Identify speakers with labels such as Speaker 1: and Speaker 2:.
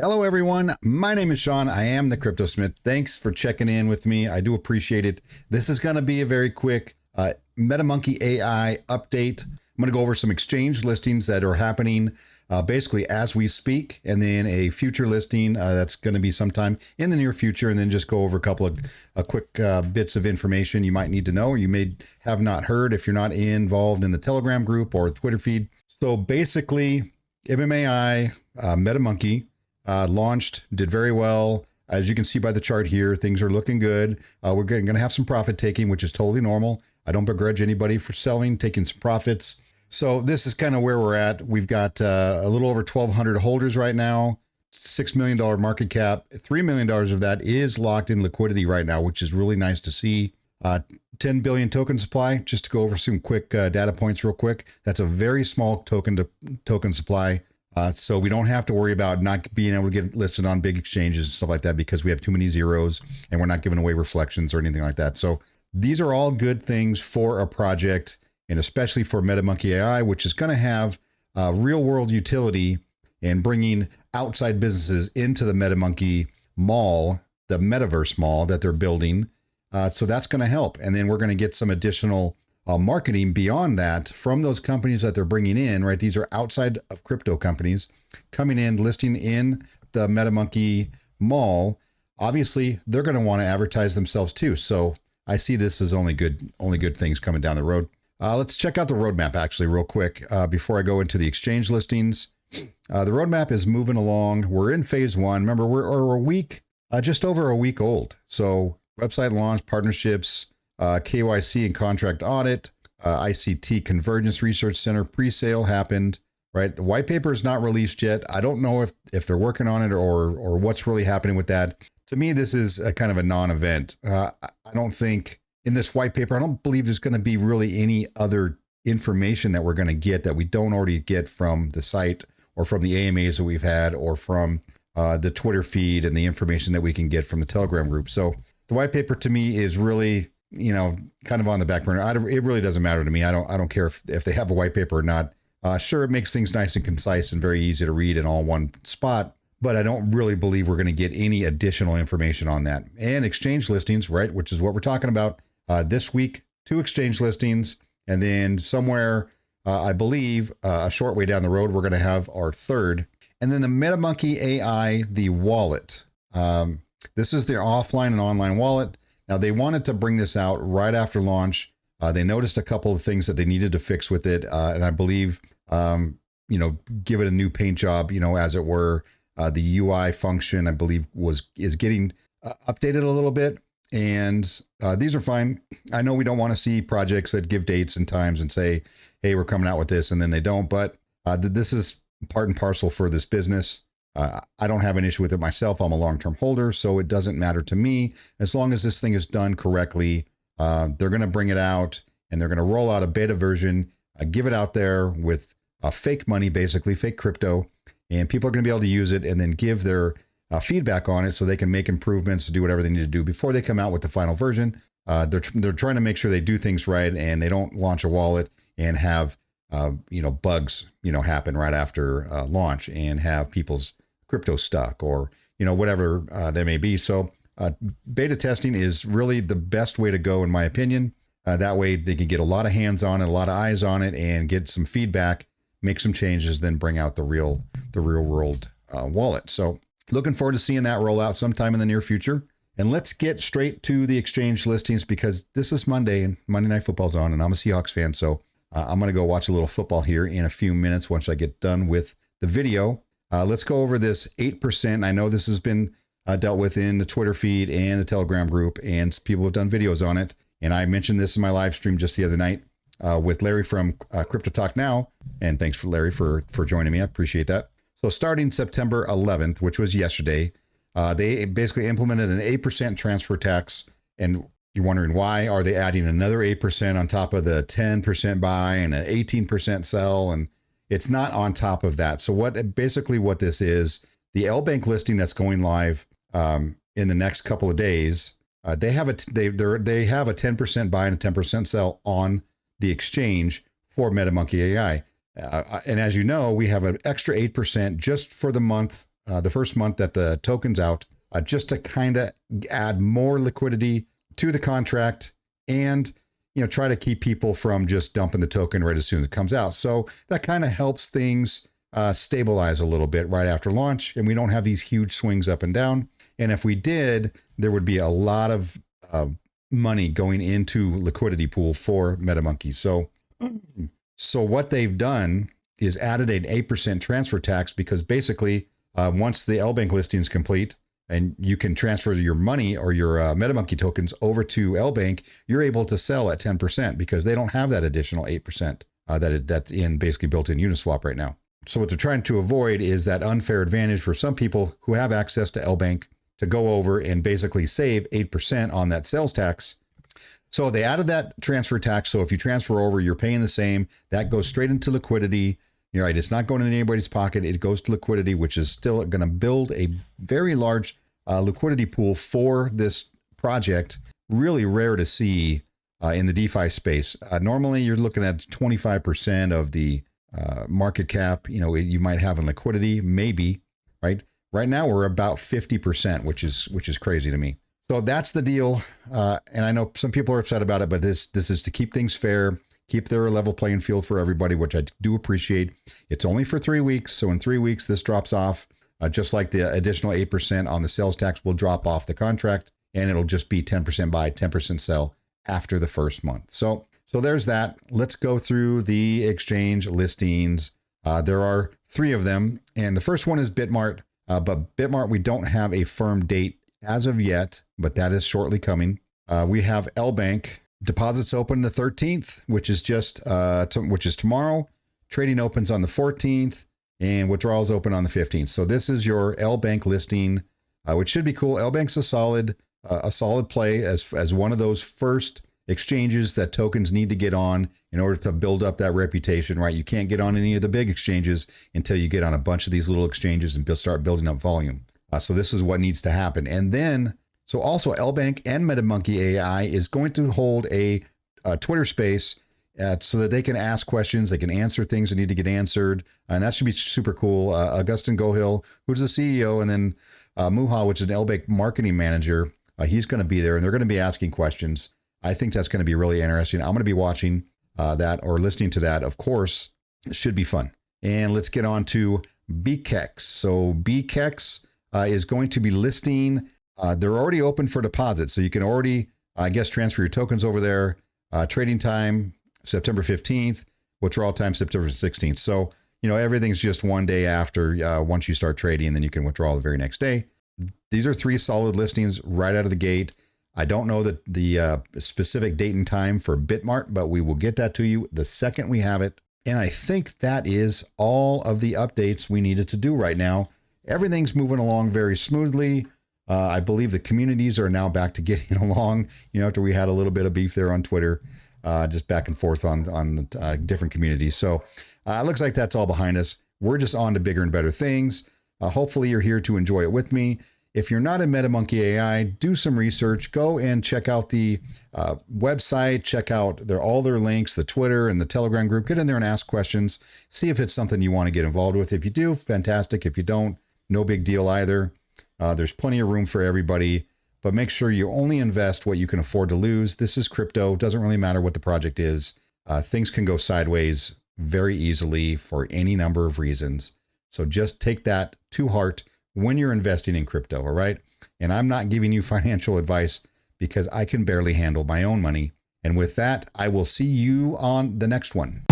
Speaker 1: Hello, everyone. My name is Sean. I am the Crypto Smith. Thanks for checking in with me. I do appreciate it. This is going to be a very quick MetaMonkey AI update. I'm going to go over some exchange listings that are happening basically as we speak, and then a future listing that's going to be sometime in the near future, and then just go over a couple of quick bits of information you might need to know or you may have not heard if you're not involved in the Telegram group or Twitter feed. So basically, MMAI, MetaMonkey, launched, did very well. As you can see by the chart here, things are looking good. We're going to have some profit taking, which is totally normal. I don't begrudge anybody for selling, taking some profits. So this is kind of where we're at. We've got a little over 1,200 holders right now, $6 million market cap. $3 million of that is locked in liquidity right now, which is really nice to see. 10 billion token supply, just to go over some quick data points real quick. That's a very small token supply. So we don't have to worry about not being able to get listed on big exchanges and stuff like that because we have too many zeros and we're not giving away reflections or anything like that. So these are all good things for a project, and especially for MetaMonkey AI, which is going to have real world utility and bringing outside businesses into the MetaMonkey mall, the metaverse mall that they're building. So that's going to help. And then we're going to get some additional marketing beyond that from those companies that they're bringing in, right? These are outside of crypto companies coming in, listing in the MetaMonkey mall. Obviously, they're going to want to advertise themselves too. So I see this as only good things coming down the road. Let's check out the roadmap actually real quick before I go into the exchange listings. The roadmap is moving along. We're in phase one. Remember, we're a week, just over a week old. So website launch, partnerships, KYC and contract audit, ICT Convergence Research Center pre-sale happened, right? The white paper is not released yet. I don't know if they're working on it or what's really happening with that. To me, this is a kind of a non-event. I don't think in this white paper, I don't believe there's going to be really any other information that we're going to get that we don't already get from the site or from the AMAs that we've had or from the Twitter feed and the information that we can get from the Telegram group. So the white paper to me is really, kind of on the back burner. It really doesn't matter to me. I don't care if they have a white paper or not. Sure, it makes things nice and concise and very easy to read in all one spot, but I don't really believe we're going to get any additional information on that. And exchange listings, right, which is what we're talking about this week, 2 exchange listings, and then somewhere, I believe, a short way down the road, we're going to have our 3rd. And then the MetaMonkey AI, the wallet. This is their offline and online wallet. Now, they wanted to bring this out right after launch. They noticed a couple of things that they needed to fix with it. And I believe, give it a new paint job, as it were. The UI function, I believe, is getting updated a little bit. And these are fine. I know we don't want to see projects that give dates and times and say, hey, we're coming out with this, and then they don't. But this is part and parcel for this business. I don't have an issue with it myself. I'm a long-term holder, so it doesn't matter to me. As long as this thing is done correctly, they're going to bring it out and they're going to roll out a beta version, give it out there with fake money, basically fake crypto, and people are going to be able to use it and then give their feedback on it so they can make improvements to do whatever they need to do before they come out with the final version. They're trying to make sure they do things right and they don't launch a wallet and have bugs happen right after launch and have people's crypto stuck or whatever they may be. So beta testing is really the best way to go, in my opinion. That way they can get a lot of hands on it, a lot of eyes on it, and get some feedback, make some changes, then bring out the real world wallet. So looking forward to seeing that roll out sometime in the near future. And let's get straight to the exchange listings because this is Monday and Monday Night Football's on, and I'm a Seahawks fan, so I'm going to go watch a little football here in a few minutes once I get done with the video. Let's go over this 8%. I know this has been dealt with in the Twitter feed and the Telegram group, and people have done videos on it. And I mentioned this in my live stream just the other night with Larry from Crypto Talk Now. And thanks for Larry for joining me. I appreciate that. So starting September 11th, which was yesterday, they basically implemented an 8% transfer tax. And you're wondering why are they adding another 8% on top of the 10% buy and an 18% sell? And it's not on top of that. So what this is, the LBank listing that's going live in the next couple of days, they have a 10% buy and a 10% sell on the exchange for MetaMonkey AI. And as you know, we have an extra 8% just for the month the first month that the token's out, just to kind of add more liquidity to the contract and try to keep people from just dumping the token right as soon as it comes out. So that kind of helps things stabilize a little bit right after launch, and we don't have these huge swings up and down. And if we did, there would be a lot of money going into liquidity pool for MetaMonkey. So what they've done is added an 8% transfer tax, because basically once the LBank listing is complete and you can transfer your money or your MetaMonkey tokens over to LBank, you're able to sell at 10% because they don't have that additional 8% that's basically built in Uniswap right now. So what they're trying to avoid is that unfair advantage for some people who have access to LBank to go over and basically save 8% on that sales tax. So they added that transfer tax. So if you transfer over, you're paying the same. That goes straight into liquidity. You're right. It's not going in anybody's pocket. It goes to liquidity, which is still going to build a very large liquidity pool for this project. Really rare to see in the DeFi space. Normally, you're looking at 25% of the market cap. You might have in liquidity, maybe, right? Right now, we're about 50%, which is crazy to me. So that's the deal. And I know some people are upset about it, but this is to keep things fair, keep their level playing field for everybody, which I do appreciate. It's only for 3 weeks. So in 3 weeks, this drops off, just like the additional 8% on the sales tax will drop off the contract, and it'll just be 10% buy, 10% sell after the first month. So there's that. Let's go through the exchange listings. There are 3 of them. And the first one is Bitmart. But Bitmart, we don't have a firm date as of yet, but that is shortly coming. We have LBank. Deposits open the 13th, which is which is tomorrow. Trading opens on the 14th, and withdrawals open on the 15th. So this is your LBank listing, which should be cool. LBank's a solid play as one of those first exchanges that tokens need to get on in order to build up that reputation, right? You can't get on any of the big exchanges until you get on a bunch of these little exchanges and start building up volume. So this is what needs to happen. And then, so also LBank and MetaMonkey AI is going to hold a Twitter space so that they can ask questions, they can answer things that need to get answered. And that should be super cool. Augustin Gohill, who's the CEO, and then Muha, which is an LBank marketing manager, he's going to be there, and they're going to be asking questions. I think that's going to be really interesting. I'm going to be watching that or listening to that. Of course, it should be fun. And let's get on to BKEX. So BKEX is going to be listing. They're already open for deposit. So you can already, transfer your tokens over there. Trading time, September 15th. Withdrawal time, September 16th. So, everything's just one day after once you start trading, and then you can withdraw the very next day. These are 3 solid listings right out of the gate. I don't know the specific date and time for Bitmart, but we will get that to you the second we have it. And I think that is all of the updates we needed to do right now. Everything's moving along very smoothly. I believe the communities are now back to getting along, after we had a little bit of beef there on Twitter, just back and forth on different communities. So it looks like that's all behind us. We're just on to bigger and better things. Hopefully you're here to enjoy it with me. If you're not in MetaMonkey AI, do some research. Go and check out the website. Check out all their links, the Twitter and the Telegram group. Get in there and ask questions. See if it's something you want to get involved with. If you do, fantastic. If you don't, no big deal either. There's plenty of room for everybody. But make sure you only invest what you can afford to lose. This is crypto. Doesn't really matter what the project is. Things can go sideways very easily for any number of reasons. So just take that to heart when you're investing in crypto, all right? And I'm not giving you financial advice because I can barely handle my own money. And with that, I will see you on the next one.